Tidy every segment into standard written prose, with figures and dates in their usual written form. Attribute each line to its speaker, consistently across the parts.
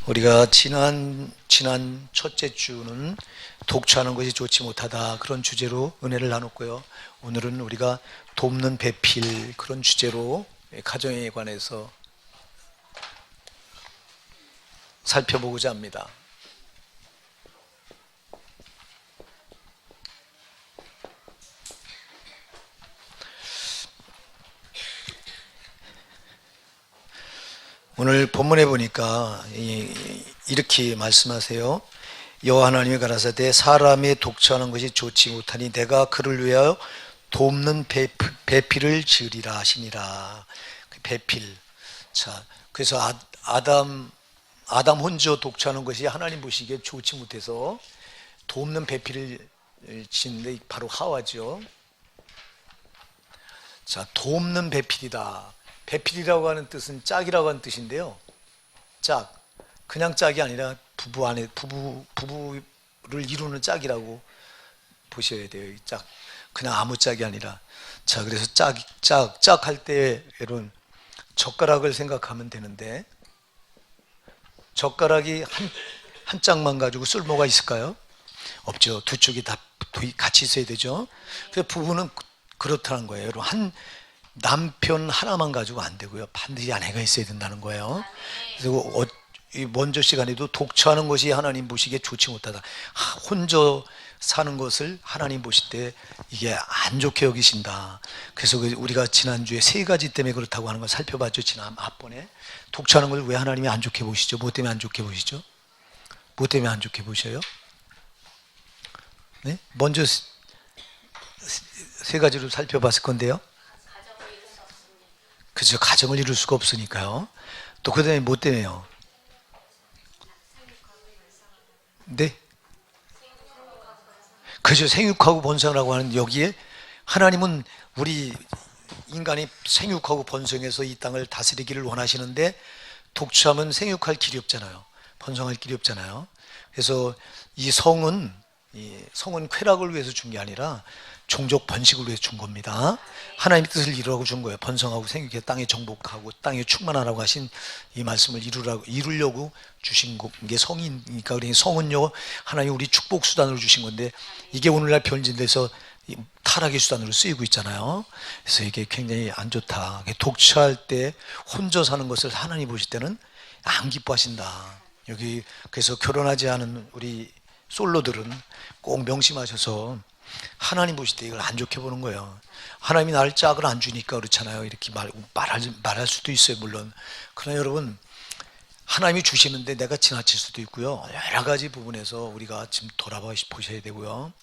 Speaker 1: 우리가 지난 첫째 주는 독처하는 것이 좋지 못하다 그런 주제로 은혜를 나눴고요. 오늘은 우리가 돕는 배필 그런 주제로 가정에 관해서 살펴보고자 합니다. 오늘 본문에 보니까 이렇게 말씀하세요. 여호와 하나님이 가라사대 사람의 독처하는 것이 좋지 못하니 내가 그를 위하여 돕는 배필을 지으리라 하시니라. 배필. 자, 그래서 아담 혼자 독처하는 것이 하나님 보시기에 좋지 못해서 돕는 배필을 짓는데 바로 하와죠. 자, 돕는 배필이다. 배필이라고 하는 뜻은 짝이라고 하는 뜻인데요. 짝. 그냥 짝이 아니라 부부를 이루는 짝이라고 보셔야 돼요. 짝. 그냥 아무 짝이 아니라. 자, 그래서 짝 할 때 여러분 젓가락을 생각하면 되는데 젓가락이 한 짝만 가지고 쓸모가 있을까요? 없죠. 두 쪽이 다 같이 있어야 되죠. 그래서 부부는 그렇다는 거예요. 여러분 남편 하나만 가지고 안 되고요. 반드시 아내가 있어야 된다는 거예요. 그리고 먼저 시간에도 독처하는 것이 하나님 보시기에 좋지 못하다. 혼자 사는 것을 하나님 보실 때 이게 안 좋게 여기신다. 그래서 우리가 지난주에 세 가지 때문에 그렇다고 하는 걸 살펴봤죠. 지난 앞번에 독처하는 걸 왜 하나님이 안 좋게 보시죠? 뭐 때문에 안 좋게 보시죠? 뭐 때문에 안 좋게 보셔요? 네? 먼저 세 가지로 살펴봤을 건데요. 그죠. 가정을 이룰 수가 없으니까요. 또 그 다음에 뭐 때문에요? 네? 그죠. 생육하고 번성하고 하는 여기에 하나님은 우리 인간이 생육하고 번성해서 이 땅을 다스리기를 원하시는데 독처하면 생육할 길이 없잖아요. 번성할 길이 없잖아요. 그래서 이 성은 쾌락을 위해서 준 게 아니라 종족 번식을 위해서 준 겁니다. 하나님의 뜻을 이루라고 준 거예요. 번성하고 생육해 땅에 정복하고 땅에 충만하라고 하신 이 말씀을 이루려고 주신 게 성이니까. 그러니 성은요 하나님 우리 축복 수단으로 주신 건데 이게 오늘날 변질돼서 타락의 수단으로 쓰이고 있잖아요. 그래서 이게 굉장히 안 좋다. 독처할 때 혼자 사는 것을 하나님 보실 때는 안 기뻐하신다. 여기 그래서 결혼하지 않은 우리 솔로들은 꼭 명심하셔서 하나님 보실 때 이걸 안 좋게 보는 거예요. 하나님이 나를 짝을 안 주니까 그렇잖아요. 이렇게 말할 수도 있어요, 물론. 그러나 여러분, 하나님이 주시는데 내가 지나칠 수도 있고요. 여러 가지 부분에서 우리가 지금 돌아보셔야 되고요.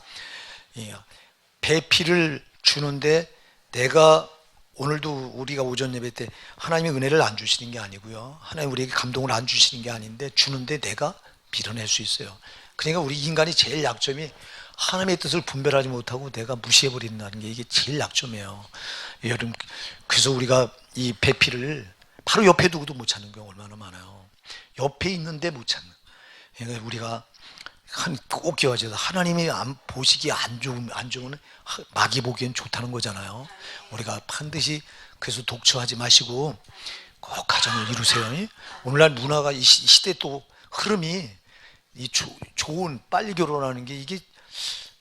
Speaker 1: 배필을 주는데 내가 오늘도 우리가 오전 예배 때 하나님이 은혜를 안 주시는 게 아니고요. 하나님 우리에게 감동을 안 주시는 게 아닌데 주는데 내가 밀어낼 수 있어요. 그러니까 우리 인간이 제일 약점이 하나님의 뜻을 분별하지 못하고 내가 무시해버린다는 게 이게 제일 약점이에요. 여러분, 그래서 우리가 이 배필을 바로 옆에 두고도 못 찾는 경우가 얼마나 많아요. 옆에 있는데 못 찾는. 그러니까 우리가 꼭 기억하셔서 하나님이 보시기에 안 좋으면 마귀 보기엔 좋다는 거잖아요. 우리가 반드시 그래서 독처하지 마시고 꼭 가정을 이루세요. 오늘날 문화가 이 시대 또 흐름이 좋은 빨리 결혼하는 게 이게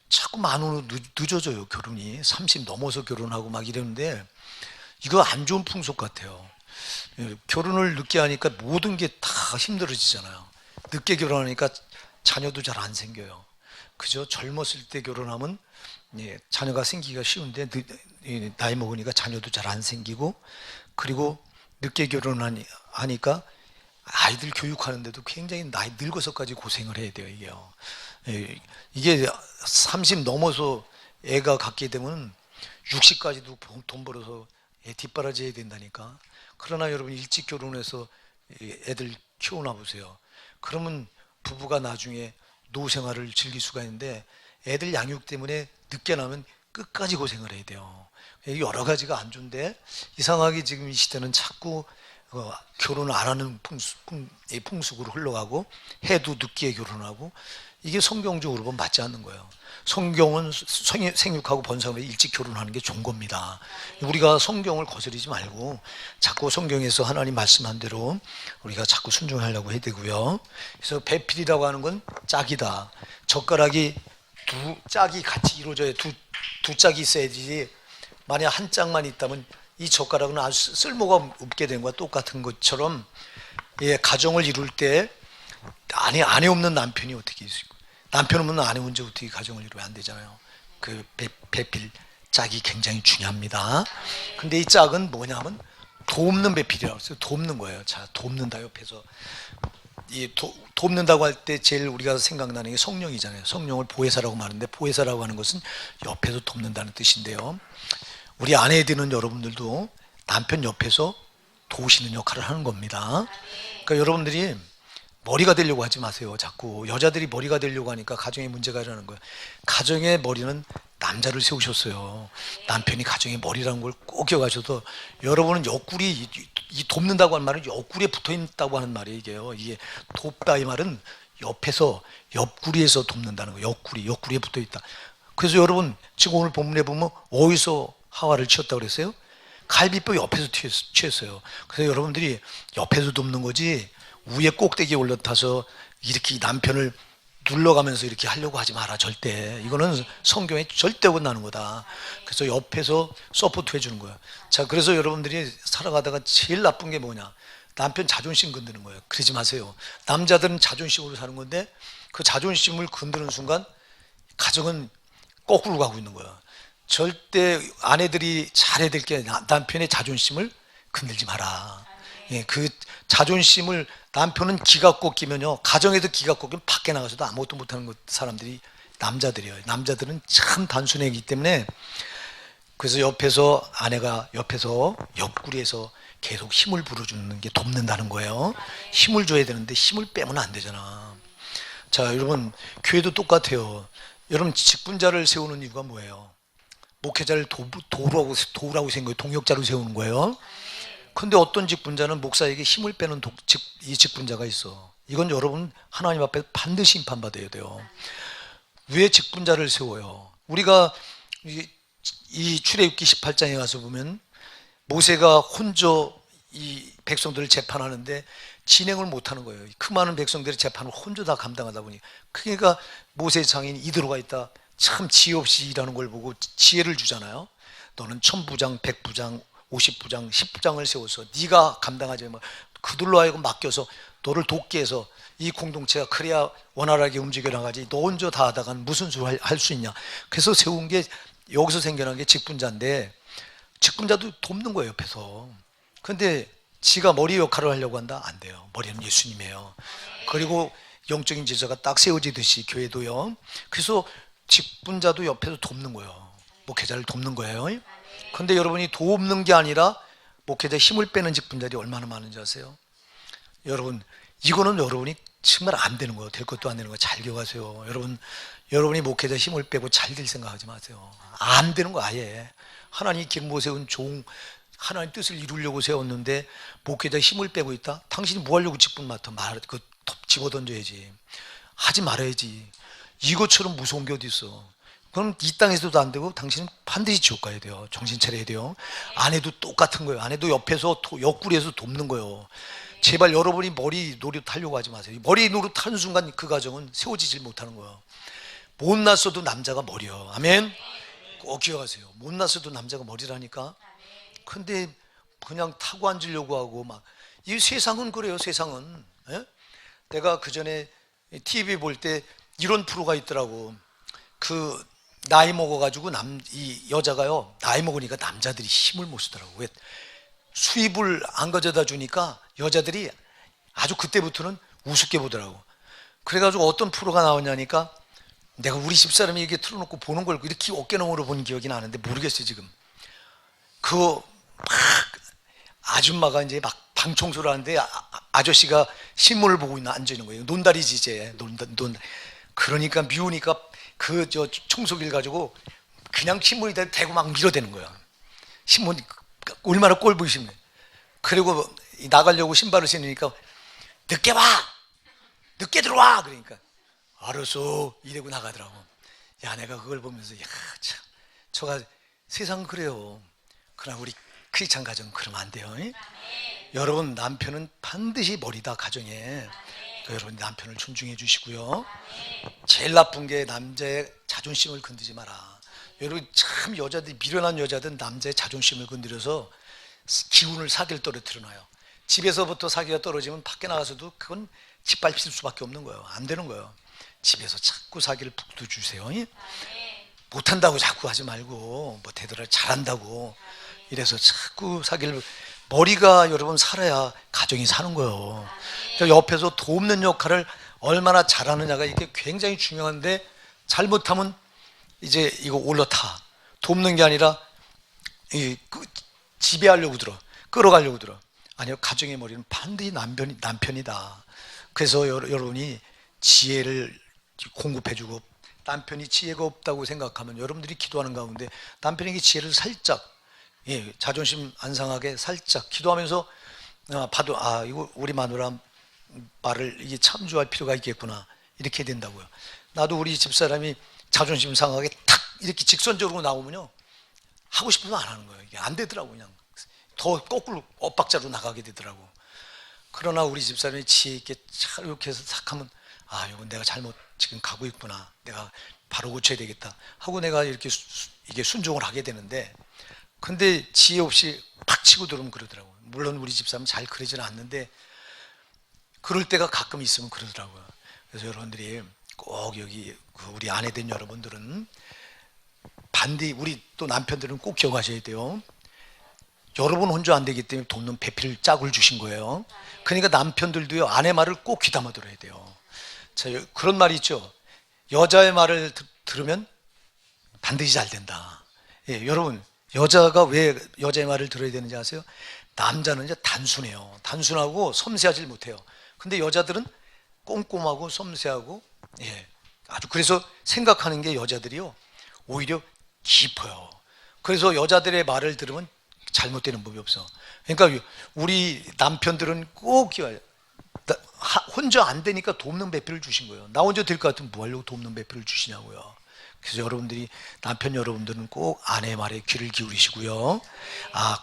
Speaker 1: 자꾸 만으로 늦어져요. 결혼이 30 넘어서 결혼하고 막 이러는데 이거 안 좋은 풍속 같아요. 결혼을 늦게 하니까 모든 게 다 힘들어지잖아요. 늦게 결혼하니까 자녀도 잘 안 생겨요. 그죠? 젊었을 때 결혼하면 자녀가 생기기가 쉬운데 나이 먹으니까 자녀도 잘 안 생기고, 그리고 늦게 결혼하니까 아이들 교육하는데도 굉장히 나이 늙어서까지 고생을 해야 돼요. 이게 30 넘어서 애가 갖게 되면 60까지도 돈 벌어서 애 뒷바라지 해야 된다니까. 그러나 여러분 일찍 결혼해서 애들 키워놔 보세요. 그러면 부부가 나중에 노후생활을 즐길 수가 있는데 애들 양육 때문에 늦게 나면 끝까지 고생을 해야 돼요. 여러 가지가 안 좋은데 이상하게 지금 이 시대는 자꾸 결혼을 안 하는 이 풍습으로 흘러가고 해도 늦게 결혼하고 이게 성경적으로 보면 맞지 않는 거예요. 성경은 생육하고 번성을 일찍 결혼하는 게 좋은 겁니다. 우리가 성경을 거스르지 말고 자꾸 성경에서 하나님 말씀한 대로 우리가 자꾸 순종하려고 해야 되고요. 그래서 배필이라고 하는 건 짝이다. 젓가락이 두 짝이 같이 이루어져야 두 짝이 있어야지. 만약 한 짝만 있다면 이 젓가락은 아주 쓸모가 없게 된 거와 똑같은 것처럼, 예, 가정을 이룰 때 아내 없는 남편이 어떻게 있을까? 남편 없는 아내 혼자 어떻게 가정을 이루면 안 되잖아요. 그 배필 짝이 굉장히 중요합니다. 근데 이 짝은 뭐냐면 돕는 배필이라고 해서 돕는 거예요. 자, 돕는다. 옆에서 돕는다고 할 때 제일 우리가 생각나는 게 성령이잖아요. 성령을 보혜사라고 말하는데, 보혜사라고 하는 것은 옆에서 돕는다는 뜻인데요. 우리 아내들은 여러분들도 남편 옆에서 도우시는 역할을 하는 겁니다. 그러니까 여러분들이 머리가 되려고 하지 마세요. 자꾸 여자들이 머리가 되려고 하니까 가정에 문제가 일어나는 거예요. 가정의 머리는 남자를 세우셨어요. 남편이 가정의 머리라는 걸 꼭 기억하셔도, 여러분은 옆구리, 이 돕는다고 하는 말은 옆구리에 붙어 있다고 하는 말이에요. 이게 돕다 이 말은 옆에서, 옆구리에서 돕는다는 거예요. 옆구리에 붙어 있다. 그래서 여러분 지금 오늘 본문에 보면 어디서 하와를 치었다고 그랬어요? 갈비뼈 옆에서 치었어요. 그래서 여러분들이 옆에서 돕는 거지 위에 꼭대기에 올라타서 이렇게 남편을 눌러가면서 이렇게 하려고 하지 마라. 절대. 이거는 성경에 절대 어긋나는 거다. 그래서 옆에서 서포트 해주는 거예요. 자, 그래서 여러분들이 살아가다가 제일 나쁜 게 뭐냐? 남편 자존심 건드는 거예요. 그러지 마세요. 남자들은 자존심으로 사는 건데 그 자존심을 건드는 순간 가정은 거꾸로 가고 있는 거예요. 절대 아내들이 잘해야 될 게 남편의 자존심을 건들지 마라. 예, 그 자존심을, 남편은 기가 꺾이면요, 가정에도 기가 꺾이면 밖에 나가서도 아무것도 못하는 사람들이 남자들이에요. 남자들은 참 단순하기 때문에, 그래서 옆에서 아내가 옆에서 옆구리에서 계속 힘을 불어주는 게 돕는다는 거예요. 힘을 줘야 되는데 힘을 빼면 안 되잖아. 자, 여러분 교회도 똑같아요. 여러분 직분자를 세우는 이유가 뭐예요? 목회자를 도우라고 생각해요. 동역자로 세우는 거예요. 근데 어떤 직분자는 목사에게 힘을 빼는 이 직분자가 있어. 이건 여러분 하나님 앞에 반드시 심판받아야 돼요. 왜 직분자를 세워요? 우리가 이 출애굽기 18장에 가서 보면 모세가 혼자 이 백성들을 재판하는데 진행을 못하는 거예요. 그 많은 백성들의 재판을 혼자 다 감당하다 보니, 그러니까 모세 장인 이드로가 있다. 참 지혜 없이 일하는 걸 보고 지혜를 주잖아요. 너는 1000부장, 100부장, 50부장, 10부장을 세워서 네가 감당하지 마. 그들로 하여금 맡겨서 너를 돕게 해서 이 공동체가 그래야 원활하게 움직여 나가지. 너 혼자 다 하다가는 무슨 수를 할 수 있냐. 그래서 세운 게, 여기서 생겨난 게 직분자인데, 직분자도 돕는 거예요, 옆에서. 근데 지가 머리 역할을 하려고 한다? 안 돼요. 머리는 예수님이에요. 그리고 영적인 제자가 딱 세워지듯이 교회도요. 그래서 직분자도 옆에서 돕는 거예요. 목회자를 돕는 거예요. 근데 여러분이 돕는 게 아니라 목회자 힘을 빼는 직분자들이 얼마나 많은지 아세요? 여러분, 이거는 여러분이 정말 안 되는 거예요. 될 것도 안 되는 거예요. 잘 기억하세요. 여러분이 목회자 힘을 빼고 잘 될 생각하지 마세요. 안 되는 거 아예. 하나님이 기름 세운 종, 하나님 뜻을 이루려고 세웠는데 목회자 힘을 빼고 있다? 당신이 뭐 하려고 직분 맡아? 집어 던져야지. 하지 말아야지. 이것처럼 무서운 게 어디 있어. 그럼 이 땅에서도 안 되고 당신은 반드시 지옥 가야 돼요. 정신 차려야 돼요. 아내도 똑같은 거예요. 아내도 옆에서 옆구리에서 돕는 거예요. 제발 여러분이 머리 노릇하려고 하지 마세요. 머리 노릇하는 순간 그 가정은 세워지질 못하는 거예요. 못났어도 남자가 머리요. 아멘. 꼭 기억하세요. 못났어도 남자가 머리라니까. 근데 그냥 타고 앉으려고 하고 막. 이 세상은 그래요. 세상은. 예? 내가 그 전에 TV 볼 때 이런 프로가 있더라고. 그 나이 먹어가지고 이 여자가요, 나이 먹으니까 남자들이 힘을 못 쓰더라고. 왜? 수입을 안 가져다 주니까 여자들이 아주 그때부터는 우습게 보더라고. 그래가지고 어떤 프로가 나오냐니까, 내가 우리 집사람이 이렇게 틀어놓고 보는 걸 이렇게 어깨너머로 본 기억이 나는데 모르겠어요 지금. 그 막 아줌마가 이제 막 방 청소를 하는데 아저씨가 신문을 보고 앉아 있는 거예요. 논다리지 이제 그러니까 미우니까 그 청소기를 가지고 그냥 신문에다 대고 막 밀어대는 거야. 신문이 얼마나 꼴 보기 싫네. 그리고 나가려고 신발을 신으니까 늦게 와! 늦게 들어와! 그러니까 알았어 이러고 나가더라고. 야, 내가 그걸 보면서 야, 참 저가 세상 그래요. 그러나 우리 크리스찬 가정 그러면 안 돼요. 여러분, 남편은 반드시 머리다 가정에. 또 여러분 남편을 존중해 주시고요. 제일 나쁜 게 남자의 자존심을 건드지 마라. 여러분, 참 여자들이, 미련한 여자들은 남자의 자존심을 건드려서 기운을, 사기를 떨어뜨려 놔요. 집에서부터 사기가 떨어지면 밖에 나가서도 그건 짓밟힐 수밖에 없는 거예요. 안 되는 거예요. 집에서 자꾸 사기를 북돋주세요. 못한다고 자꾸 하지 말고, 뭐 되더라 잘한다고 이래서 자꾸 사기를. 머리가 여러분 살아야 가정이 사는 거예요. 옆에서 돕는 역할을 얼마나 잘하느냐가 이게 굉장히 중요한데, 잘못하면 이제 이거 올라타. 돕는 게 아니라 지배하려고 들어, 끌어가려고 들어. 아니요, 가정의 머리는 반드시 남편이다. 그래서 여러분이 지혜를 공급해주고, 남편이 지혜가 없다고 생각하면 여러분들이 기도하는 가운데 남편에게 지혜를 살짝, 자존심 안 상하게 살짝 기도하면서 봐도, 이거 우리 마누라 말을 이게 참조할 필요가 있겠구나, 이렇게 된다고요. 나도 우리 집사람이 자존심 상하게 탁 이렇게 직선적으로 나오면요, 하고 싶으면 안 하는 거예요. 이게 안 되더라고. 그냥 더 거꾸로 엇박자로 나가게 되더라고. 그러나 우리 집사람이 지혜 있게 잘 이렇게 해서 탁 하면, 이건 내가 잘못 지금 가고 있구나, 내가 바로 고쳐야 되겠다 하고 내가 이렇게 이게 순종을 하게 되는데, 근데 지혜 없이 팍 치고 들어오면 그러더라고요. 물론 우리 집사람은 잘 그러지는 않는데 그럴 때가 가끔 있으면 그러더라고요. 그래서 여러분들이 꼭 여기 우리 아내 된 여러분들은 반드시, 우리 또 남편들은 꼭 기억하셔야 돼요. 여러분 혼자 안 되기 때문에 돕는 배필 짝을 주신 거예요. 그러니까 남편들도요, 아내 말을 꼭 귀담아 들어야 돼요. 자, 그런 말이 있죠. 여자의 말을 들으면 반드시 잘 된다. 여러분, 여자가 왜 여자의 말을 들어야 되는지 아세요? 남자는 이제 단순해요. 단순하고 섬세하지 못해요. 근데 여자들은 꼼꼼하고 섬세하고, 아주, 그래서 생각하는 게 여자들이요, 오히려 깊어요. 그래서 여자들의 말을 들으면 잘못되는 법이 없어. 그러니까 우리 남편들은 꼭 혼자 안 되니까 돕는 배필을 주신 거예요. 나 혼자 될 것 같으면 뭐 하려고 돕는 배필을 주시냐고요. 그래서 여러분들이, 남편 여러분들은 꼭 아내의 말에 귀를 기울이시고요.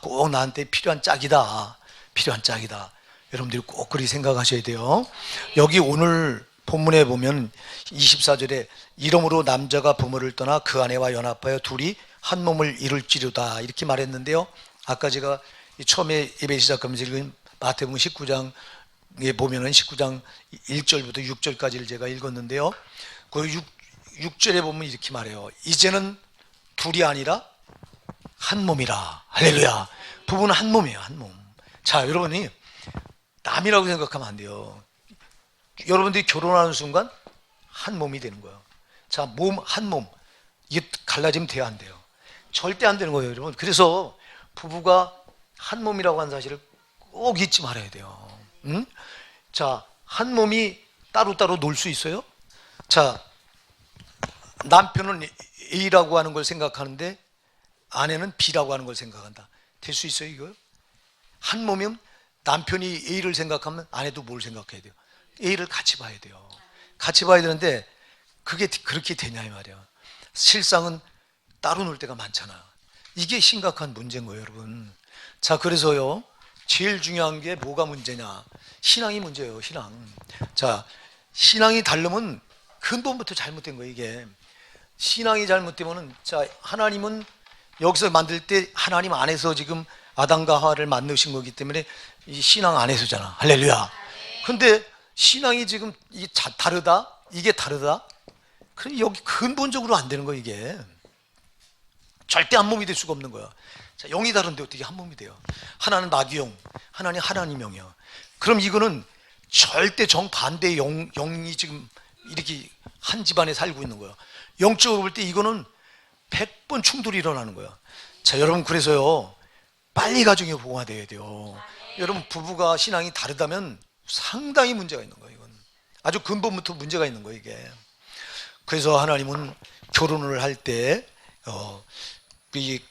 Speaker 1: 꼭 나한테 필요한 짝이다, 필요한 짝이다. 여러분들이 꼭 그리 생각하셔야 돼요. 여기 오늘 본문에 보면 24절에 이러므로 남자가 부모를 떠나 그 아내와 연합하여 둘이 한 몸을 이룰지로다, 이렇게 말했는데요. 아까 제가 처음에 예배 시작하면서 읽은 마태복음 19장에 보면은 19장 1절부터 6절까지를 제가 읽었는데요. 그 6절에 보면 이렇게 말해요. 이제는 둘이 아니라 한 몸이라. 할렐루야. 부부는 한 몸이에요, 한 몸. 자, 여러분이 남이라고 생각하면 안 돼요. 여러분들이 결혼하는 순간 한 몸이 되는 거예요. 자, 한 몸. 이게 갈라지면 돼야 안 돼요. 절대 안 되는 거예요, 여러분. 그래서 부부가 한 몸이라고 하는 사실을 꼭 잊지 말아야 돼요. 자, 한 몸이 따로따로 놀 수 있어요? 자, 남편은 A라고 하는 걸 생각하는데 아내는 B라고 하는 걸 생각한다. 될 수 있어요, 이거요? 한 몸이면 남편이 A를 생각하면 아내도 뭘 생각해야 돼요? A를 같이 봐야 돼요. 같이 봐야 되는데 그게 그렇게 되냐 이 말이야. 실상은 따로 놀 때가 많잖아. 이게 심각한 문제인 거예요, 여러분. 자, 그래서요, 제일 중요한 게 뭐가 문제냐? 신앙이 문제예요, 신앙. 자, 신앙이 다르면 근본부터 잘못된 거예요, 이게. 신앙이 잘못되면은, 자, 하나님은 여기서 만들 때 하나님 안에서 지금 아담과 하와를 만드신 거기 때문에 이 신앙 안에서잖아. 할렐루야. 근데 신앙이 지금 이게 다르다? 이게 다르다? 그럼 여기 근본적으로 안 되는 거야, 이게. 절대 한 몸이 될 수가 없는 거야. 자, 영이 다른데 어떻게 한 몸이 돼요? 하나는 나귀 영, 하나는 하나님 영이야. 그럼 이거는 절대 정반대의 영이 지금 이렇게 한 집안에 살고 있는 거야. 영적으로 볼 때 이거는 100번 충돌이 일어나는 거야. 자, 여러분, 그래서요, 빨리 가정이 복화돼야 돼요. 여러분, 부부가 신앙이 다르다면 상당히 문제가 있는 거예요. 이건 아주 근본부터 문제가 있는 거예요, 이게. 그래서 하나님은 결혼을 할 때 이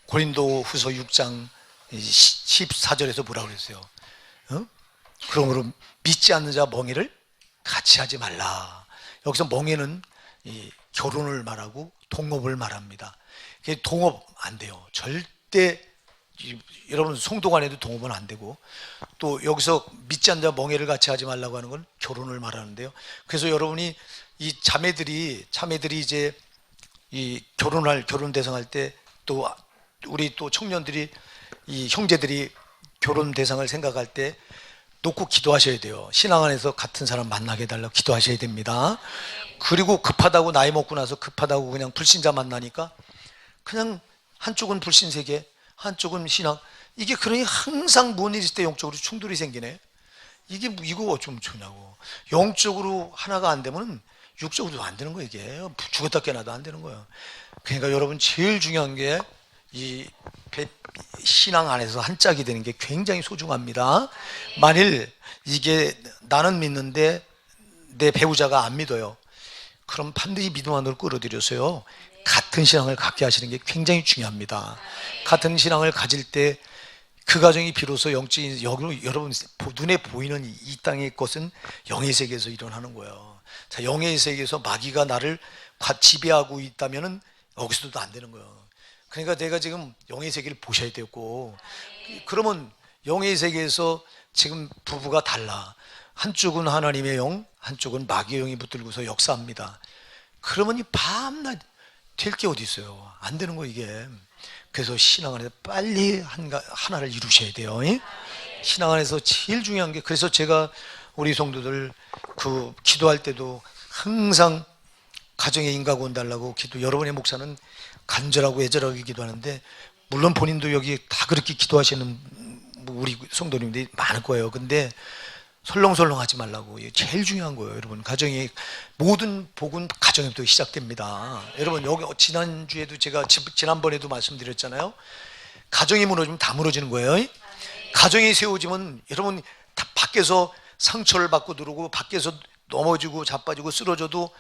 Speaker 1: 고린도 후서 6장 14절에서 뭐라고 그랬어요? 어? 그러므로 믿지 않는 자 멍에를 같이 하지 말라. 여기서 멍에는 이 결혼을 말하고 동업을 말합니다. 동업 안 돼요. 절대. 여러분 성도 간에도 동업은 안 되고, 또 여기서 믿지 않는 자 멍에를 같이 하지 말라고 하는 건 결혼을 말하는데요. 그래서 여러분이 이 자매들이 이제 이 결혼 대상할 때, 또 우리 또 청년들이, 이 형제들이 결혼 대상을 생각할 때 놓고 기도하셔야 돼요. 신앙 안에서 같은 사람 만나게 해달라고 기도하셔야 됩니다. 그리고 급하다고, 나이 먹고 나서 급하다고 그냥 불신자 만나니까 그냥 한쪽은 불신세계, 한쪽은 신앙, 이게 그러니 항상 뭔 일 있을 때 영적으로 충돌이 생기네. 이거 어쩌면 좋냐고. 영적으로 하나가 안 되면 육적으로도 안 되는 거예요. 이게 죽었다 깨나도 안 되는 거예요. 그러니까 여러분 제일 중요한 게 이 신앙 안에서 한 짝이 되는 게 굉장히 소중합니다. 만일 이게 나는 믿는데 내 배우자가 안 믿어요, 그럼 반드시 믿음 안으로 끌어들여서요 같은 신앙을 갖게 하시는 게 굉장히 중요합니다. 같은 신앙을 가질 때 그 가정이 비로소 영적인, 여러분 눈에 보이는 이 땅의 것은 영의 세계에서 일어나는 거예요. 자, 영의 세계에서 마귀가 나를 지배하고 있다면은 여기서도 안 되는 거예요. 그러니까 내가 지금 영의 세계를 보셔야 되고, 그러면 영의 세계에서 지금 부부가 달라. 한쪽은 하나님의 영, 한쪽은 마귀의 영이 붙들고서 역사합니다. 그러면 이 밤낮 될 게 어디 있어요? 안 되는 거 이게. 그래서 신앙 안에서 빨리 하나를 이루셔야 돼요. 신앙 안에서 제일 중요한 게, 그래서 제가 우리 성도들 그 기도할 때도 항상 가정에 인가구 온달라고 기도, 여러분의 목사는 간절하고 애절하게 기도하는데, 물론 본인도 여기 다 그렇게 기도하시는 우리 성도님들이 많을 거예요. 근데 설렁설렁 하지 말라고. 이게 제일 중요한 거예요. 여러분, 가정이, 모든 복은 가정에부터 시작됩니다. 여러분, 여기 지난주에도 제가 지난번에도 말씀드렸잖아요. 가정이 무너지면 다 무너지는 거예요. 가정이 세워지면 여러분 다 밖에서 상처를 받고 들어오고, 밖에서 넘어지고 자빠지고 쓰러져도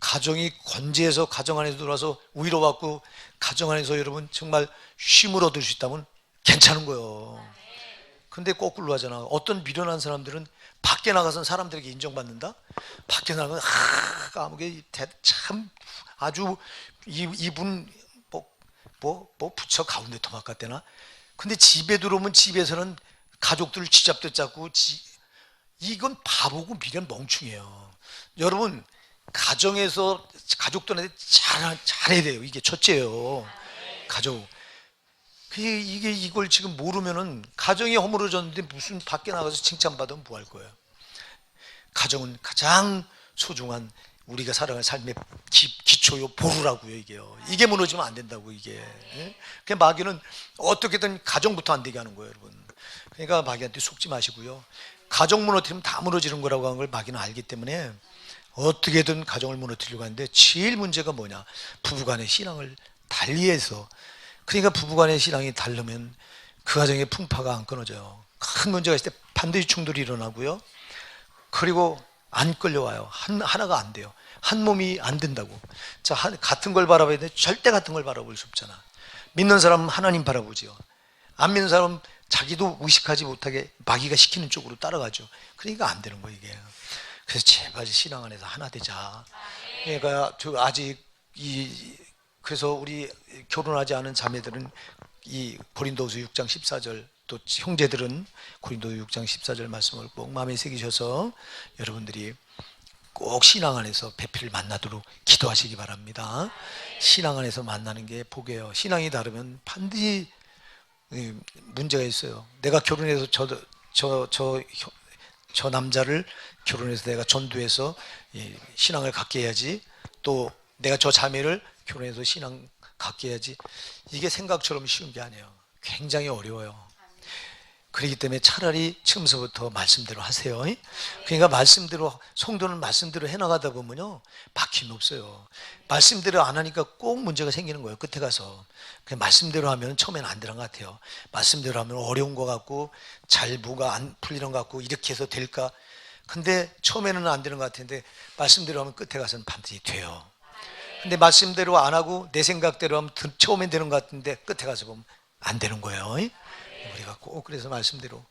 Speaker 1: 가정이 건재해서 가정 안에서 들어와서 위로받고 가정 안에서 여러분 정말 쉼을 얻을 수 있다면 괜찮은 거예요. 근데 거꾸로 하잖아. 어떤 미련한 사람들은 밖에 나가서는 사람들에게 인정받는다? 밖에 나가면 아무게 참 아주 이분 뭐 부처 가운데 토막 같대나? 근데 집에 들어오면 집에서는 가족들을 쥐잡듯 잡고, 이건 바보고 미련 멍충이에요. 여러분, 가정에서 가족들한테 잘해야 돼요. 이게 첫째예요. 가족. 이걸 지금 모르면은, 가정이 허물어졌는데 무슨 밖에 나가서 칭찬받으면 뭐 할 거예요? 가정은 가장 소중한 우리가 살아갈 삶의 기초요, 보루라고요, 이게요. 이게 무너지면 안 된다고, 이게. 그 마귀는 어떻게든 가정부터 안 되게 하는 거예요, 여러분. 그러니까 마귀한테 속지 마시고요. 가정 무너뜨리면 다 무너지는 거라고 하는 걸 마귀는 알기 때문에 어떻게든 가정을 무너뜨리려고 하는데, 제일 문제가 뭐냐? 부부간의 신앙을 달리해서. 그러니까 부부간의 신앙이 다르면 그 가정의 풍파가 안 끊어져요. 큰 문제가 있을 때 반드시 충돌이 일어나고요. 그리고 안 끌려와요. 하나가 안 돼요. 한 몸이 안 된다고. 자, 같은 걸 바라봐야 돼. 절대 같은 걸 바라볼 수 없잖아. 믿는 사람은 하나님 바라보지요. 안 믿는 사람은 자기도 의식하지 못하게 마귀가 시키는 쪽으로 따라가죠. 그러니까 안 되는 거예요, 이게. 그래서 제발 신앙 안에서 하나 되자. 그러니까 아직 그래서 우리 결혼하지 않은 자매들은 이 고린도후서 6장 14절, 또 형제들은 고린도서 6장 14절 말씀을 꼭 마음에 새기셔서 여러분들이 꼭 신앙 안에서 배필을 만나도록 기도하시기 바랍니다. 신앙 안에서 만나는 게 복이에요. 신앙이 다르면 반드시 문제가 있어요. 내가 결혼해서 저 남자를 결혼해서 내가 전도해서 신앙을 갖게 해야지, 또 내가 저 자매를 결혼해서 신앙 갖게 해야지, 이게 생각처럼 쉬운 게 아니에요. 굉장히 어려워요. 그렇기 때문에 차라리 지금서부터 말씀대로 하세요. 그러니까 말씀대로, 성도는 말씀대로 해나가다 보면요 막힘이 없어요. 말씀대로 안 하니까 꼭 문제가 생기는 거예요. 끝에 가서. 그냥 말씀대로 하면 처음에는 안 되는 것 같아요. 말씀대로 하면 어려운 것 같고 잘 뭐가 안 풀리는 것 같고, 이렇게 해서 될까? 근데 처음에는 안 되는 것 같은데 말씀대로 하면 끝에 가서는 반드시 돼요. 근데 말씀대로 안 하고 내 생각대로 하면 처음엔 되는 것 같은데 끝에 가서 보면 안 되는 거예요. 우리가 꼭 그래서 말씀대로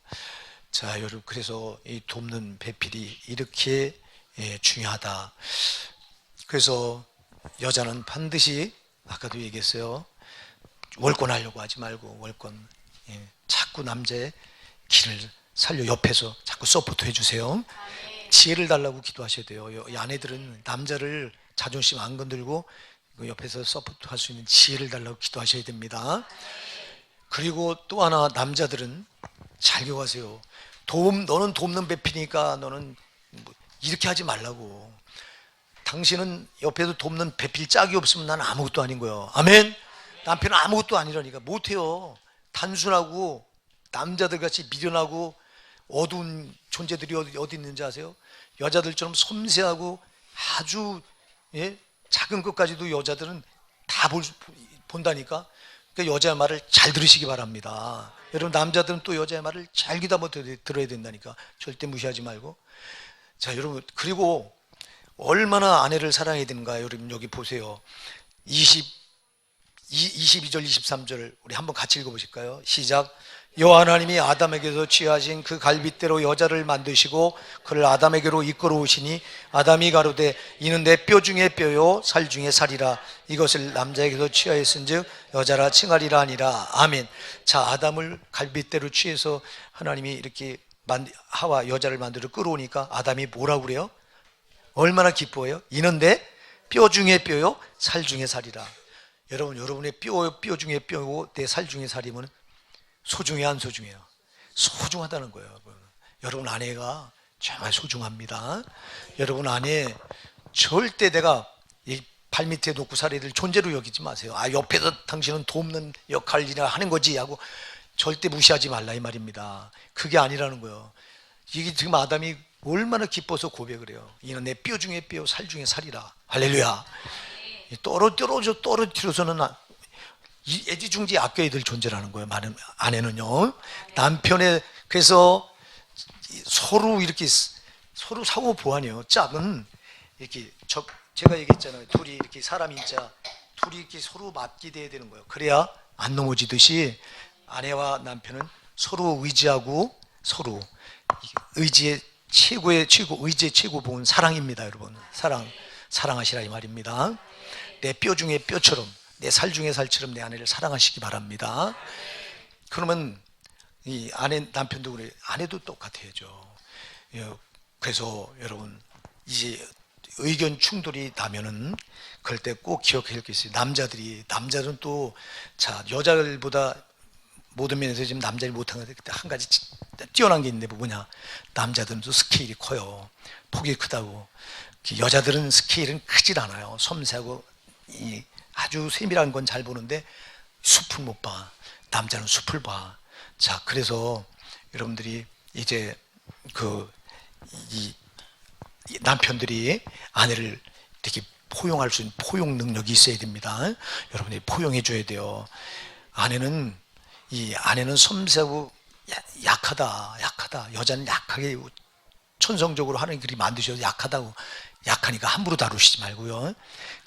Speaker 1: 자, 여러분, 그래서 이 돕는 배필이 이렇게 중요하다. 그래서 여자는 반드시 아까도 얘기했어요. 월권하려고 하지 말고 월권. 자꾸 남자의 길을 살려 옆에서 자꾸 서포트 해주세요. 지혜를 달라고 기도하셔야 돼요. 이 아내들은 남자를 자존심 안 건들고 옆에서 서포트 할 수 있는 지혜를 달라고 기도하셔야 됩니다. 그리고 또 하나, 남자들은 잘 기억하세요. 너는 돕는 배필이니까 너는 이렇게 하지 말라고. 당신은 옆에서 돕는 배필 짝이 없으면 난 아무것도 아닌 거예요. 아멘. 남편은 아무것도 아니라니까. 못해요. 단순하고 남자들 같이 미련하고 어두운 존재들이 어디 있는지 아세요? 여자들처럼 섬세하고 아주 작은 것까지도 여자들은 다 본다니까. 그러니까 여자의 말을 잘 들으시기 바랍니다. 여러분, 남자들은 또 여자의 말을 잘 귀담아 들어야 된다니까. 절대 무시하지 말고. 자, 여러분, 그리고 얼마나 아내를 사랑해야 되는가. 여러분, 여기 보세요. 22절 23절 우리 한번 같이 읽어보실까요? 시작. 여호와 하나님이 아담에게서 취하신 그 갈빗대로 여자를 만드시고 그를 아담에게로 이끌어오시니 아담이 가로되 이는 내 뼈 중에 뼈요 살 중에 살이라. 이것을 남자에게서 취하였은즉 여자라 칭하리라 하니라. 아멘. 자, 아담을 갈빗대로 취해서 하나님이 이렇게 하와 여자를 만들어 끌어오니까 아담이 뭐라고 그래요? 얼마나 기뻐해요? 이는 내 뼈 중에 뼈요 살 중에 살이라. 여러분, 여러분의 뼈 중에 뼈고 내 살 중에 살이면 소중해 안 소중해요? 소중하다는 거예요. 여러분 아내가 정말 소중합니다. 여러분 아내 절대 내가 이 발밑에 놓고 살아야 될 존재로 여기지 마세요. 옆에서 당신은 돕는 역할이나 하는 거지 하고 절대 무시하지 말라 이 말입니다. 그게 아니라는 거예요. 이게 지금 아담이 얼마나 기뻐서 고백을 해요. 이는 내 뼈 중에 뼈 살 중에 살이라. 할렐루야. 떨어뜨려서는 애지중지 아껴야 될 존재라는 거예요. 많은 아내는요. 남편의, 그래서 서로 이렇게 서로 사고 보완이요. 짝은 이렇게 제가 얘기했잖아요. 둘이 이렇게 사람이 진짜 둘이 이렇게 서로 맞게 돼야 되는 거예요. 그래야 안 넘어지듯이 아내와 남편은 서로 의지하고 서로 의지의 최고 의지의 최고 보은 사랑입니다. 여러분, 사랑하시라 이 말입니다. 내 뼈 중에 뼈처럼 내 살 중에 살처럼 내 아내를 사랑하시기 바랍니다. 그러면 이 아내, 남편도 그래, 아내도 똑같아야죠. 그래서 여러분, 이제 의견 충돌이 나면은 그럴 때 꼭 기억해야 될 게 있어요. 남자들은 또, 자, 여자들보다 모든 면에서 지금 남자들이 못한 게 한 가지 뛰어난 게 있는데 뭐냐? 남자들은 또 스케일이 커요. 폭이 크다고. 여자들은 스케일은 크질 않아요. 섬세하고 아주 세밀한 건 잘 보는데 숲을 못 봐. 남자는 숲을 봐. 자, 그래서 여러분들이 이제 이 남편들이 아내를 이렇게 포용할 수 있는 포용 능력이 있어야 됩니다. 여러분들이 포용해 줘야 돼요. 아내는 섬세하고 약하다. 여자는 약하게 천성적으로 하나님이 만드셔서 약하다고. 약하니까 함부로 다루시지 말고요.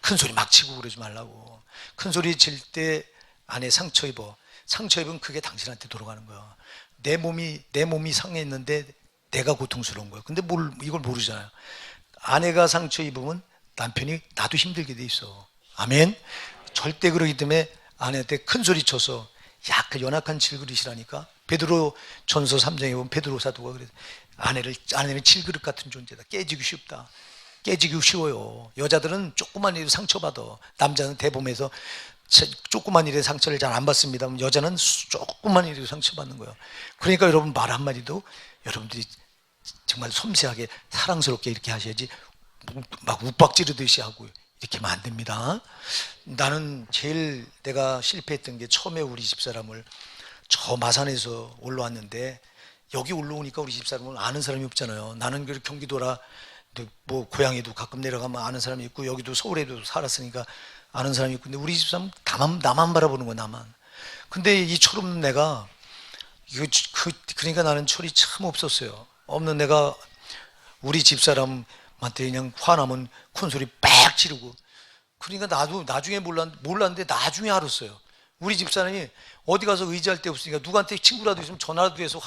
Speaker 1: 큰 소리 막 치고 그러지 말라고. 큰 소리 칠 때 아내 상처 입으면 그게 당신한테 돌아가는 거야. 내 몸이 상했는데 내가 고통스러운 거야. 근데 이걸 모르잖아요. 아내가 상처 입으면 남편이 나도 힘들게 돼 있어. 아멘. 절대 그러기 때문에 아내한테 큰 소리 쳐서 연약한 질그릇이라니까. 베드로 전서 3장에 보면 베드로 사도가 그래서 아내는 질그릇 같은 존재다. 깨지기 쉬워요. 여자들은 조그만 일에 상처받아. 남자는 대범해서 조그만 일에 상처를 잘 안 받습니다. 여자는 조그만 일에 상처받는 거예요. 그러니까 여러분 말 한마디도 여러분들이 정말 섬세하게 사랑스럽게 이렇게 하셔야지 막 욱박지르듯이 하고 이렇게 하면 안 됩니다. 나는 제일 내가 실패했던 게 처음에 우리 집사람을 저 마산에서 올라왔는데 여기 올라오니까 우리 집사람은 아는 사람이 없잖아요. 나는 경기도라 뭐 고향에도 가끔 내려가면 아는 사람이 있고 여기도 서울에도 살았으니까 아는 사람이 있고 근데 우리 집사람은 나만 바라보는 거야. 나만. 근데 이 철없는 내가 그러니까 나는 철이 참 없었어요. 없는 내가 우리 집사람한테 그냥 화나면 큰 소리 빽 지르고 그러니까 나도 나중에 몰랐는데 나중에 알았어요. 우리 집사람이 어디 가서 의지할 데 없으니까 누구한테 친구라도 있으면 전화라도 해서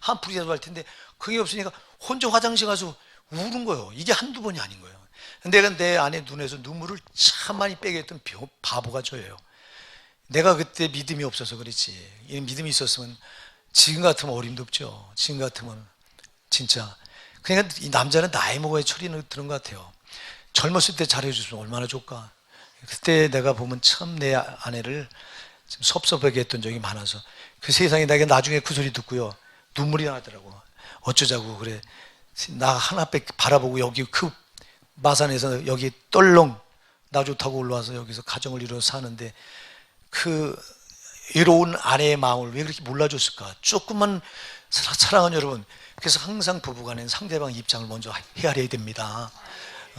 Speaker 1: 한풀이라도 할 텐데 그게 없으니까 혼자 화장실 가서 우는 거예요. 이게 한두 번이 아닌 거예요. 내가 내 아내 눈에서 눈물을 참 많이 빼게 했던 바보가 저예요. 내가 그때 믿음이 없어서 그렇지. 이 믿음이 있었으면 지금 같으면 어림도 없죠. 지금 같으면 진짜. 그러니까 이 남자는 나이 먹어야 철이 드는 것 같아요. 젊었을 때 잘해줬으면 얼마나 좋을까. 그때 내가 보면 참 내 아내를 좀 섭섭하게 했던 적이 많아서 그 세상에 내가 나중에 그 소리 듣고요 눈물이 나더라고. 어쩌자고 그래. 나 하나밖에 바라보고 여기 그 마산에서 여기 떨렁 나 좋다고 올라와서 여기서 가정을 이루어 사는데 그 외로운 아내의 마음을 왜 그렇게 몰라줬을까. 조금만 사랑하는 여러분, 그래서 항상 부부간에는 상대방 입장을 먼저 헤아려야 됩니다.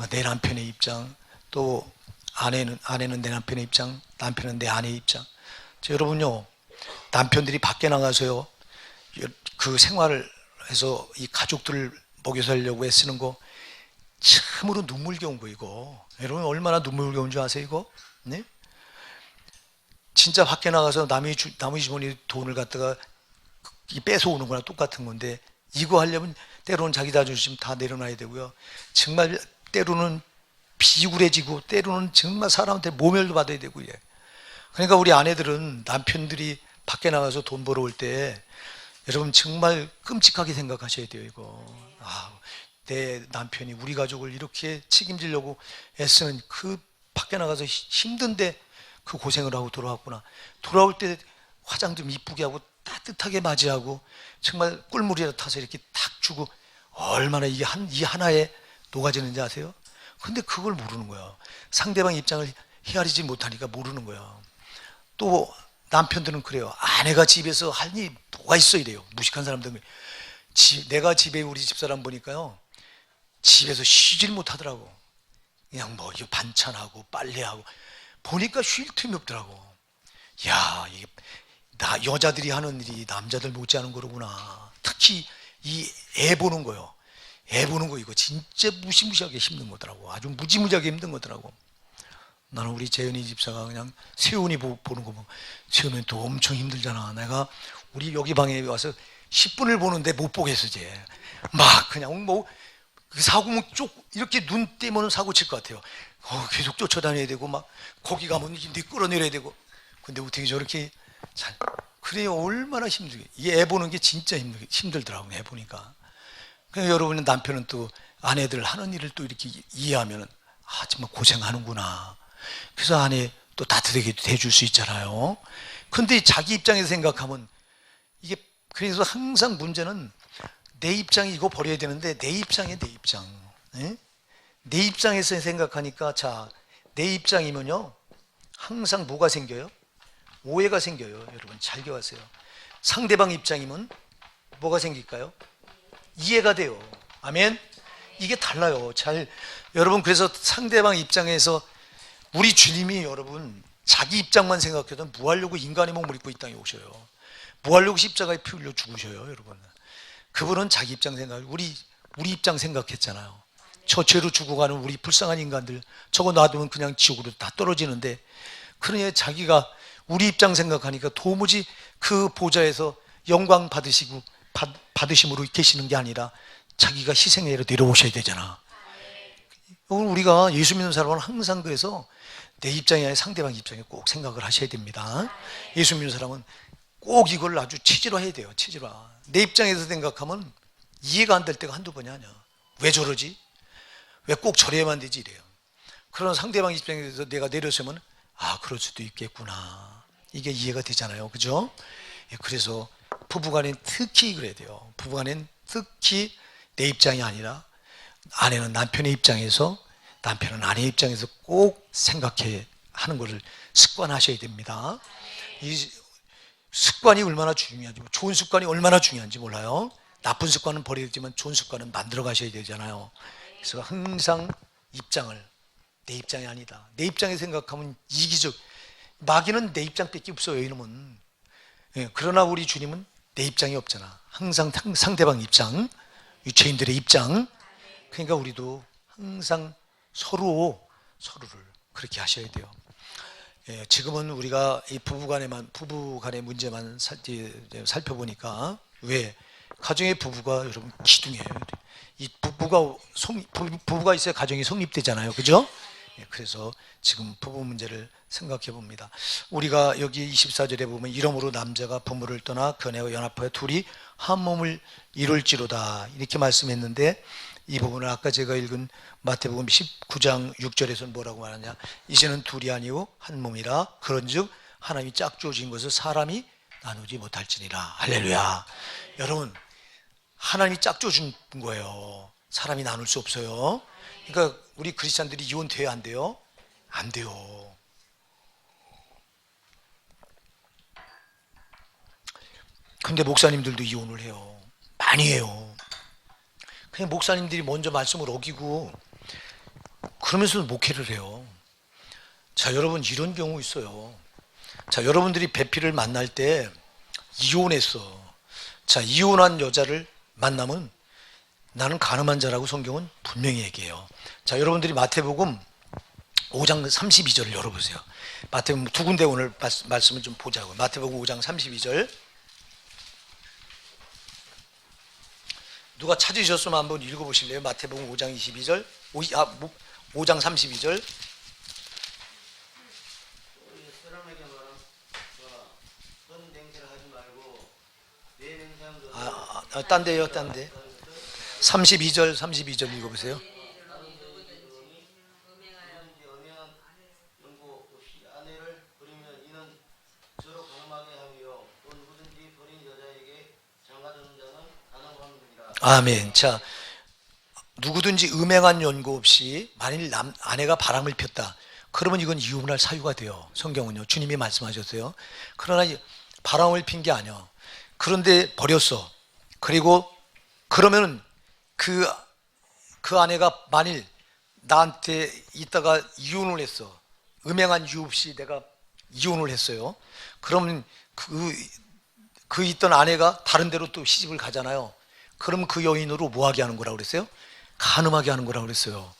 Speaker 1: 내 남편의 입장, 또 아내는 내 남편의 입장, 남편은 내 아내의 입장. 여러분요, 남편들이 밖에 나가서요 그 생활을 해서 이 가족들을 먹여 살려고 애쓰는 거 참으로 눈물겨운 거. 이거 여러분 얼마나 눈물겨운 줄 아세요? 이거 네? 진짜 밖에 나가서 남의 주머니 돈을 갖다가 뺏어오는 거나 똑같은 건데, 이거 하려면 때로는 자기 자존심 다 내려놔야 되고요, 정말 때로는 비굴해지고 때로는 정말 사람한테 모멸도 받아야 되고. 그러니까 우리 아내들은 남편들이 밖에 나가서 돈 벌어올 때 여러분 정말 끔찍하게 생각하셔야 돼요. 이거 내 남편이 우리 가족을 이렇게 책임지려고 애쓰는 그 밖에 나가서 힘든데 그 고생을 하고 돌아왔구나. 돌아올 때 화장 좀 이쁘게 하고 따뜻하게 맞이하고 정말 꿀물이라도 타서 이렇게 탁 주고 얼마나 이게 이 하나에 녹아지는지 아세요? 근데 그걸 모르는 거예요. 상대방 입장을 헤아리지 못하니까 모르는 거예요. 또 남편들은 그래요. 아내가 집에서 할 일이 뭐가 있어 이래요. 무식한 사람들은. 내가 집에 우리 집사람 보니까요, 집에서 쉬질 못하더라고. 그냥 뭐 반찬하고 빨래하고 보니까 쉴 틈이 없더라고. 야, 이게 여자들이 하는 일이 남자들 못지않은 거로구나. 특히 이 애 보는 거요. 애 보는 거 이거 진짜 무시무시하게 힘든 거더라고. 아주 무지무지하게 힘든 거더라고. 나는 우리 재현이 집사가 그냥 세훈이 보는 거 보면, 세훈이 또 엄청 힘들잖아. 내가 우리 여기 방에 와서 10분을 보는데 못 보겠어. 쟤 막 그냥 뭐 사고 이렇게 눈 떼면 사고 칠 것 같아요. 계속 쫓아다녀야 되고 막 거기 가면 이제 끌어내려야 되고. 근데 어떻게 저렇게 그래요. 얼마나 힘들게. 이 애 보는 게 진짜 힘들더라고요. 애 보니까. 그러니까 여러분은 남편은 또 아내들 하는 일을 또 이렇게 이해하면 정말 고생하는구나. 그래서 아내 또 따뜻하게 대줄 수 있잖아요. 근데 자기 입장에서 생각하면 이게, 그래서 항상 문제는 내 입장이 이거 버려야 되는데 내 입장에 내 입장. 네? 내 입장에서 생각하니까 내 입장이면요 항상 뭐가 생겨요? 오해가 생겨요. 여러분 잘 기억하세요. 상대방 입장이면 뭐가 생길까요? 이해가 돼요. 아멘. 이게 달라요. 여러분, 그래서 상대방 입장에서 우리 주님이 여러분 자기 입장만 생각해도 뭐 하려고 인간의 몸을 입고 이 땅에 오셔요? 뭐 하려고 십자가에 피 흘려 죽으셔요? 여러분, 그분은 자기 입장 생각, 우리 입장 생각했잖아요. 저 죄로 죽어가는 우리 불쌍한 인간들, 저거 놔두면 그냥 지옥으로 다 떨어지는데, 그러니 자기가 우리 입장 생각하니까 도무지 그 보좌에서 영광 받으심으로 계시는 게 아니라 자기가 희생회로 내려오셔야 되잖아. 우리가 예수 믿는 사람은 항상 그래서 내 입장이 아니라 상대방 입장에 꼭 생각을 하셔야 됩니다. 예수 믿는 사람은 꼭 이걸 아주 체질화해야 돼요. 체질화. 내 입장에서 생각하면 이해가 안 될 때가 한두 번이 아니야. 왜 저러지? 왜 꼭 저래야만 되지? 이래요. 그러나 상대방 입장에서 내가 내려서면 그럴 수도 있겠구나. 이게 이해가 되잖아요. 그죠? 그래서 부부간엔 특히 그래야 돼요. 부부간엔 특히 내 입장이 아니라 아내는 남편의 입장에서, 남편은 아내의 입장에서 꼭 생각해 하는 것을 습관하셔야 됩니다. 이 습관이 얼마나 중요한지, 좋은 습관이 얼마나 중요한지 몰라요. 나쁜 습관은 버리겠지만 좋은 습관은 만들어 가셔야 되잖아요. 그래서 항상 내 입장이 아니다. 내 입장에 생각하면 이기적. 마귀는 내 입장밖에 없어요. 이놈은. 그러나 우리 주님은 내 입장이 없잖아. 항상 상대방 입장, 죄인들의 입장. 그러니까 우리도 항상 서로를 그렇게 하셔야 돼요. 예, 지금은 우리가 이 부부간의 문제만 살펴보니까 왜 가정의 부부가 여러분 기둥이에요. 이 부부가 있어야 가정이 성립되잖아요, 그죠? 예, 그래서 지금 부부 문제를 생각해 봅니다. 우리가 여기 24절에 보면 이러므로 남자가 부모를 떠나 그네와 연합하여 둘이 한 몸을 이룰지로다 이렇게 말씀했는데, 이 부분을 아까 제가 읽은 마태복음 19장 6절에서는 뭐라고 말하냐, 이제는 둘이 아니요 한 몸이라 그런즉 하나님이 짝지어진 것을 사람이 나누지 못할지니라. 할렐루야. 여러분, 하나님이 짝지어준 거예요. 사람이 나눌 수 없어요. 그러니까 우리 크리스찬들이 이혼돼야 안 돼요? 안 돼요. 근데 목사님들도 이혼을 해요. 많이 해요. 그냥 목사님들이 먼저 말씀을 어기고 그러면서도 목회를 해요. 자, 여러분, 이런 경우 있어요. 자, 여러분들이 배필을 만날 때 이혼했어. 자, 이혼한 여자를 만나면 나는 가늠한 자라고 성경은 분명히 얘기해요. 자, 여러분들이 마태복음 5장 32절을 열어보세요. 마태복음 두 군데 오늘 말씀을 좀 보자고요. 마태복음 5장 32절. 누가 찾으셨으면 한번 읽어보실래요? 마태복음 5장 22절, 5장 32절. 딴 데요, 딴 데. 32절 읽어보세요. 아멘. 자, 누구든지 음행한 연고 없이 만일 아내가 바람을 폈다, 그러면 이건 이혼할 사유가 돼요. 성경은요. 주님이 말씀하셨어요. 그러나 바람을 핀 게 아니야. 그런데 버렸어. 그리고 그러면 그 아내가 만일 나한테 있다가 이혼을 했어. 음행한 이유 없이 내가 이혼을 했어요. 그러면 그 있던 아내가 다른 데로 또 시집을 가잖아요. 그럼 그 여인으로 뭐하게 하는 거라고 그랬어요? 간음하게 하는 거라고 그랬어요.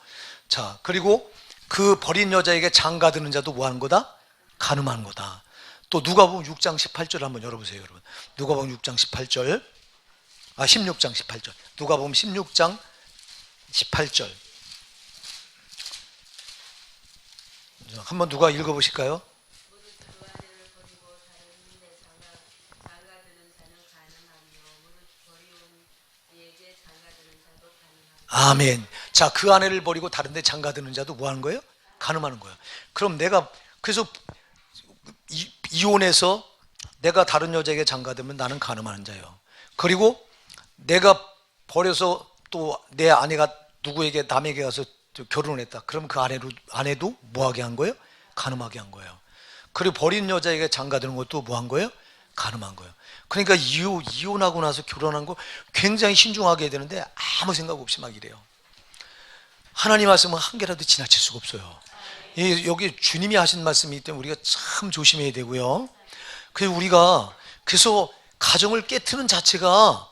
Speaker 1: 자, 그리고 그 버린 여자에게 장가드는 자도 뭐 하는 거다? 간음하는 거다. 또 누가복음 6장 18절 한번 열어보세요, 여러분. 누가복음 6장 18절. 16장 18절. 누가복음 16장 18절. 한번 누가 읽어보실까요? 아멘. 자, 그 아내를 버리고 다른 데 장가드는 자도 뭐 하는 거예요? 간음하는 거예요. 그럼 그래서 이혼해서 내가 다른 여자에게 장가들면 나는 간음하는 자예요. 그리고 내가 버려서 또 내 아내가 누구에게 남에게 가서 결혼했다. 그럼 그 아내도 뭐하게 한 거예요? 간음하게 한 거예요. 그리고 버린 여자에게 장가드는 것도 뭐 한 거예요? 간음한 거예요. 그러니까 이혼하고 나서 결혼한 거 굉장히 신중하게 해야 되는데 아무 생각 없이 막 이래요. 하나님 말씀은 한 개라도 지나칠 수가 없어요. 여기 주님이 하신 말씀이기 때문에 우리가 참 조심해야 되고요. 그래서 가정을 깨트는 자체가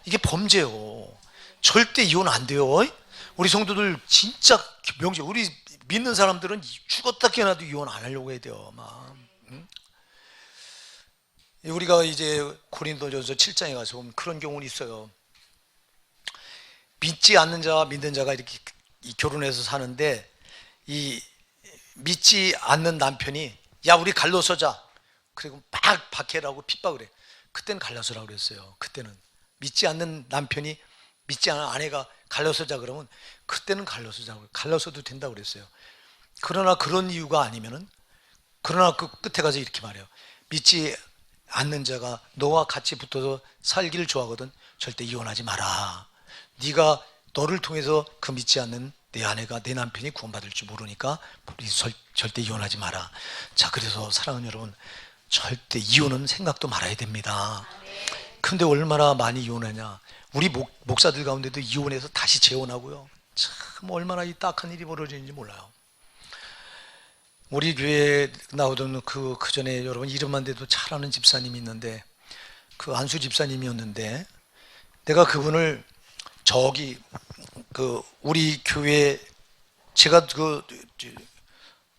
Speaker 1: 이게 범죄예요. 절대 이혼 안 돼요. 우리 성도들 진짜 우리 믿는 사람들은 죽었다 깨어나도 이혼 안 하려고 해야 돼요. 우리가 이제 고린도전서 7장에 가서 보면 그런 경우는 있어요. 믿지 않는 자와 믿는 자가 이렇게 결혼해서 사는데, 이 믿지 않는 남편이 야 우리 갈라서자, 그리고 막 박해라고 핍박을 해. 그때는 갈라서라고 그랬어요. 그때는 믿지 않는 남편이 믿지 않는 아내가 갈라서자 그러면 그때는 갈라서도 된다고 그랬어요. 그러나 그런 이유가 아니면은, 그러나 그 끝에 가서 이렇게 말해요. 믿지 않는 자가 너와 같이 붙어서 살기를 좋아하거든 절대 이혼하지 마라. 네가 너를 통해서 그 믿지 않는 내 아내가, 내 남편이 구원받을 줄 모르니까 절대 이혼하지 마라. 자, 그래서 사랑하는 여러분, 절대 이혼은 생각도 말아야 됩니다. 근데 얼마나 많이 이혼하냐. 우리 목사들 가운데도 이혼해서 다시 재혼하고요. 참 얼마나 이 딱한 일이 벌어지는지 몰라요. 우리 교회에 나오던 그 전에 여러분 이름만 대도 잘 아는 집사님이 있는데, 그 안수 집사님이었는데, 내가 그분을 우리 교회, 제가 그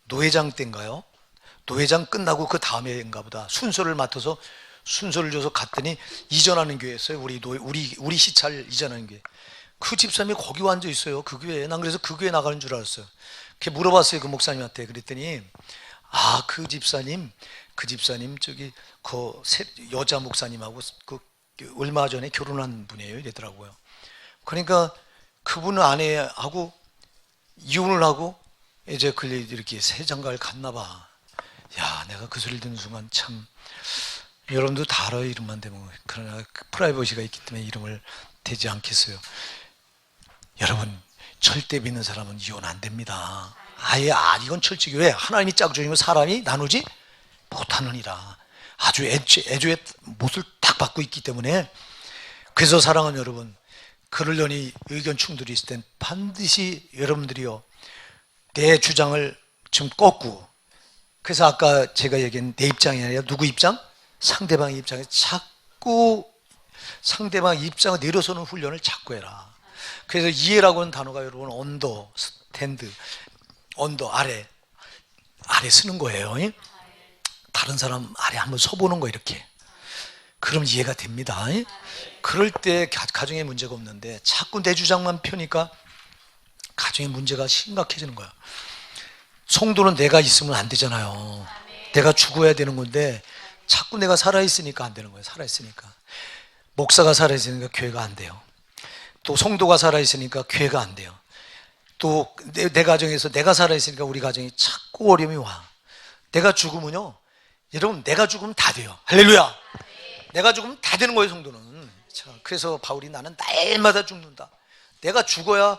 Speaker 1: 노회장 때인가요? 노회장 끝나고 그 다음에인가 보다 순서를 맡아서 순서를 줘서 갔더니 이전하는 교회였어요. 우리 시찰 이전하는 교회. 그 집사님이 거기 앉아 있어요. 그 교회에. 난 그래서 그 교회 나가는 줄 알았어요. 그 물어봤어요. 그 목사님한테. 그랬더니 그 집사님 저기 그 여자 목사님하고 그 얼마 전에 결혼한 분이에요. 이러더라고요. 그러니까 그분 아내하고 이혼을 하고 이제 이렇게 새 장가를 갔나 봐. 야, 내가 그 소리를 듣는 순간 참, 여러분도 다 알아요. 이름만 대면. 그러나 프라이버시가 있기 때문에 이름을 대지 않겠어요. 여러분, 절대 믿는 사람은 이혼 안 됩니다. 이건 철칙이. 왜? 하나님이 짝주니면 사람이 나누지 못하느니라. 아주 애조의 못을 딱 받고 있기 때문에. 그래서 사랑하는 여러분, 그러려니 의견 충돌이 있을 땐 반드시 여러분들이요, 내 주장을 좀 꺾고, 그래서 아까 제가 얘기한 내 입장이 아니라 누구 입장? 상대방의 입장에 자꾸 상대방 입장을 내려서는 훈련을 자꾸 해라. 그래서 이해라고 하는 단어가 여러분 언더스탠드, 아래 쓰는 거예요. 다른 사람 아래 한번 서보는 거 이렇게. 그럼 이해가 됩니다. 그럴 때 가정에 문제가 없는데 자꾸 내 주장만 펴니까 가정의 문제가 심각해지는 거야. 성도는 내가 있으면 안 되잖아요. 내가 죽어야 되는 건데 자꾸 내가 살아있으니까 안 되는 거예요. 살아있으니까. 목사가 살아있으니까 교회가 안 돼요. 또 성도가 살아있으니까 교회가 안 돼요. 또 내 가정에서 내가 살아있으니까 우리 가정이 자꾸 어려움이 와. 내가 죽으면요, 여러분, 내가 죽으면 다 돼요. 할렐루야. 내가 죽으면 다 되는 거예요, 성도는. 자, 그래서 바울이 나는 날마다 죽는다. 내가 죽어야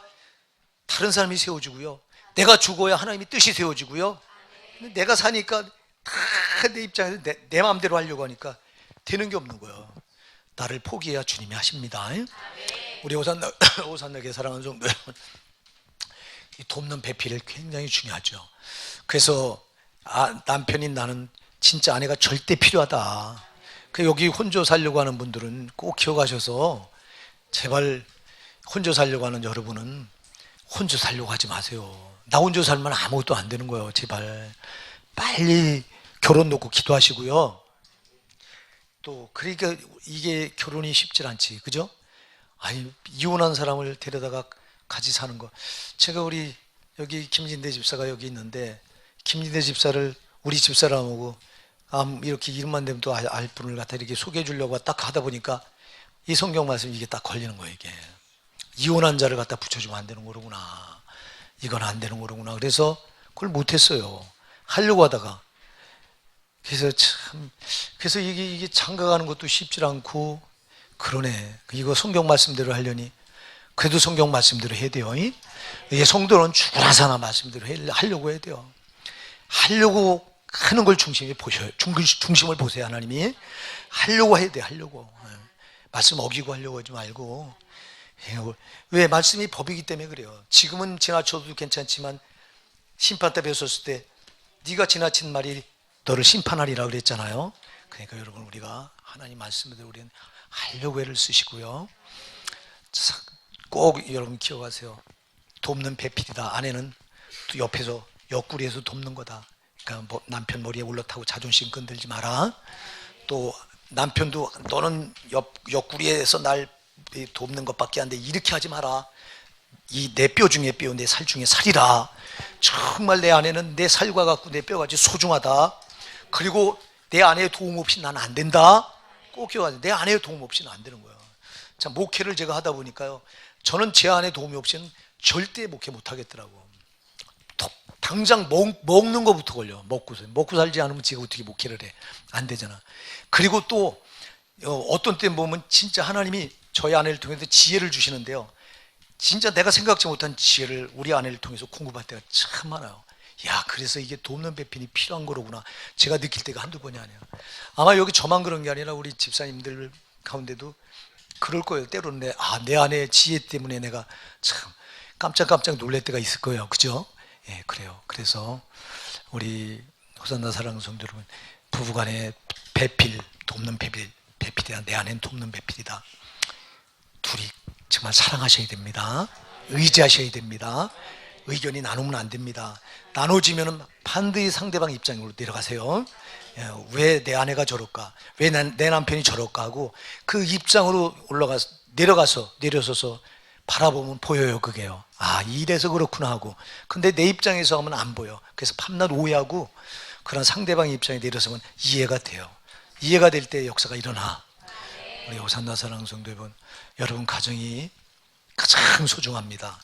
Speaker 1: 다른 사람이 세워지고요, 내가 죽어야 하나님의 뜻이 세워지고요. 근데 내가 사니까 다 내 입장에서 내 마음대로 하려고 하니까 되는 게 없는 거예요. 나를 포기해야 주님이 하십니다. 우리 오산나게 사랑하는 성도 여러분, 이 돕는 배필이 굉장히 중요하죠. 그래서 남편인 나는 진짜 아내가 절대 필요하다. 여기 혼자 살려고 하는 분들은 꼭 기억하셔서, 제발 혼자 살려고 하는 여러분은 혼자 살려고 하지 마세요. 나 혼자 살면 아무것도 안 되는 거예요. 제발 빨리 결혼 놓고 기도하시고요. 또 그러니까 이게 결혼이 쉽지 않지, 그죠? 이혼한 사람을 데려다가 같이 사는 거. 제가 우리 여기 김진대 집사가 여기 있는데, 김진대 집사를 우리 집사람하고 이렇게 이름만 되면 또 알 분을 갖다 이렇게 소개해 주려고 딱 하다 보니까 이 성경 말씀 이게 딱 걸리는 거예요. 이게 이혼한 자를 갖다 붙여주면 안 되는 거로구나, 이건 안 되는 거로구나. 그래서 그걸 못했어요. 하려고 하다가. 그래서 이게 장가가는 것도 쉽지 않고 그러네. 이거 성경 말씀대로 하려니 그래도 성경 말씀대로 해야 돼요. 이게 성도는 죽으나 사나 말씀대로 하려고 해야 돼요. 하려고 하는 걸 중심에 보셔요. 중심을 보세요. 하나님이 하려고 해야 돼요. 하려고. 말씀 어기고 하려고 하지 말고. 왜? 말씀이 법이기 때문에 그래요. 지금은 지나쳐도 괜찮지만 심판 때 뵀었을 때 네가 지나친 말이 너를 심판하리라 그랬잖아요. 그러니까 여러분, 우리가 하나님 말씀대로 우리는 하려고 애를 쓰시고요. 꼭 여러분 기억하세요. 돕는 배필이다. 아내는 또 옆에서 옆구리에서 돕는 거다. 그러니까 남편 머리에 올라타고 자존심 건들지 마라. 또 남편도 너는 옆구리에서 날 돕는 것밖에 안 돼, 이렇게 하지 마라. 이 내 뼈 중에 뼈, 내 살 중에 살이라. 정말 내 아내는 내 살과 같고 내 뼈같이 소중하다. 그리고 내 아내의 도움 없이 난 안 된다. 꼭 기억하세요. 내 아내의 도움 없이는 안 되는 거예요. 자, 목회를 제가 하다 보니까요, 저는 제 아내 도움이 없이는 절대 목회 못 하겠더라고. 당장 먹는 거부터 걸려. 먹고 살지 않으면 제가 어떻게 목회를 해? 안 되잖아. 그리고 또 어떤 때 보면 진짜 하나님이 저희 아내를 통해서 지혜를 주시는데요, 진짜 내가 생각지 못한 지혜를 우리 아내를 통해서 공급할 때가 참 많아요. 야, 그래서 이게 돕는 배필이 필요한 거로구나, 제가 느낄 때가 한두 번이 아니에요. 아마 여기 저만 그런 게 아니라 우리 집사님들 가운데도 그럴 거예요. 때로는 내 아내의 지혜 때문에 내가 참 깜짝 놀랄 때가 있을 거예요. 그죠? 예, 그래요. 그래서 우리 호산나 사랑하는 성도 여러분, 부부간의 배필, 돕는 배필이다. 내 아내는 돕는 배필이다. 둘이 정말 사랑하셔야 됩니다. 의지하셔야 됩니다. 의견이 나누면 안 됩니다. 나눠지면은 반드시 상대방 입장으로 내려가세요. 왜 내 아내가 저럴까? 왜 내 남편이 저럴까? 하고 그 입장으로 내려서서 바라보면 보여요, 그게요. 아, 이래서 그렇구나 하고. 근데 내 입장에서 하면 안 보여. 그래서 밤낮 오해하고 그런 상대방의 입장에 내려서면 이해가 돼요. 이해가 될 때 역사가 일어나. 우리 호산나 사랑 성도 여러분 가정이 가장 소중합니다.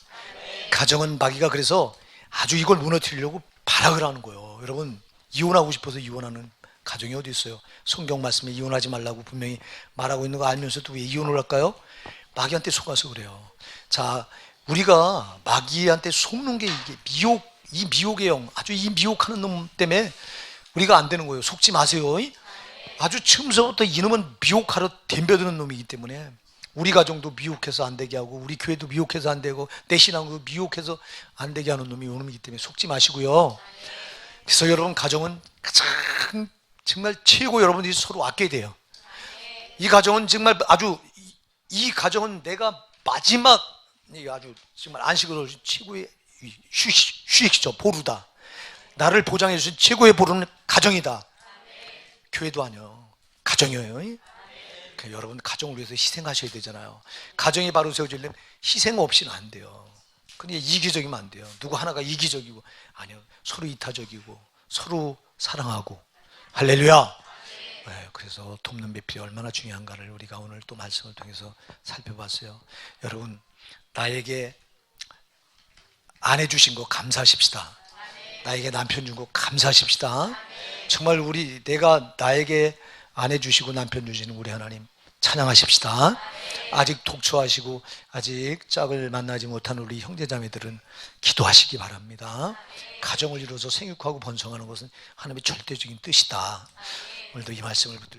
Speaker 1: 가정은 마귀가 그래서 아주 이걸 무너뜨리려고 발악을 하는 거예요. 여러분, 이혼하고 싶어서 이혼하는 가정이 어디 있어요? 성경 말씀에 이혼하지 말라고 분명히 말하고 있는 거 알면서도 왜 이혼을 할까요? 마귀한테 속아서 그래요. 자, 우리가 마귀한테 속는 게 이게 이 미혹의 영, 아주 이 미혹하는 놈 때문에 우리가 안 되는 거예요. 속지 마세요. 아주 처음서부터 이놈은 미혹하러 덤벼드는 놈이기 때문에 우리 가정도 미혹해서 안 되게 하고 우리 교회도 미혹해서 안 되고 내 신앙도 미혹해서 안 되게 하는 놈이 이놈이기 때문에 속지 마시고요. 그래서 여러분 가정은 가장 정말 최고 여러분들이 서로 아껴야 돼요. 이 가정은 정말 아주 이 가정은 내가 마지막 아주 정말 안식으로 최고의 휴식처 보루다. 나를 보장해 주신 최고의 보루는 가정이다. 교회도 아니요, 가정이에요. 그러니까 여러분 가정을 위해서 희생하셔야 되잖아요. 가정이 바로 세워지려면 희생 없이는 안 돼요. 근데 이기적이면 안 돼요. 누구 하나가 이기적이고 아니요, 서로 이타적이고 서로 사랑하고. 할렐루야. 네, 그래서 돕는 배필이 얼마나 중요한가를 우리가 오늘 또 말씀을 통해서 살펴봤어요. 여러분, 나에게 아내 주신 거 감사하십시다. 나에게 남편 준 거 감사하십시다. 정말 내가 나에게 아내 주시고 남편 주시는 우리 하나님 찬양하십시다. 아직 독초하시고 아직 짝을 만나지 못한 우리 형제자매들은 기도하시기 바랍니다. 가정을 이루어서 생육하고 번성하는 것은 하나님의 절대적인 뜻이다. 오늘도 이 말씀을 붙들고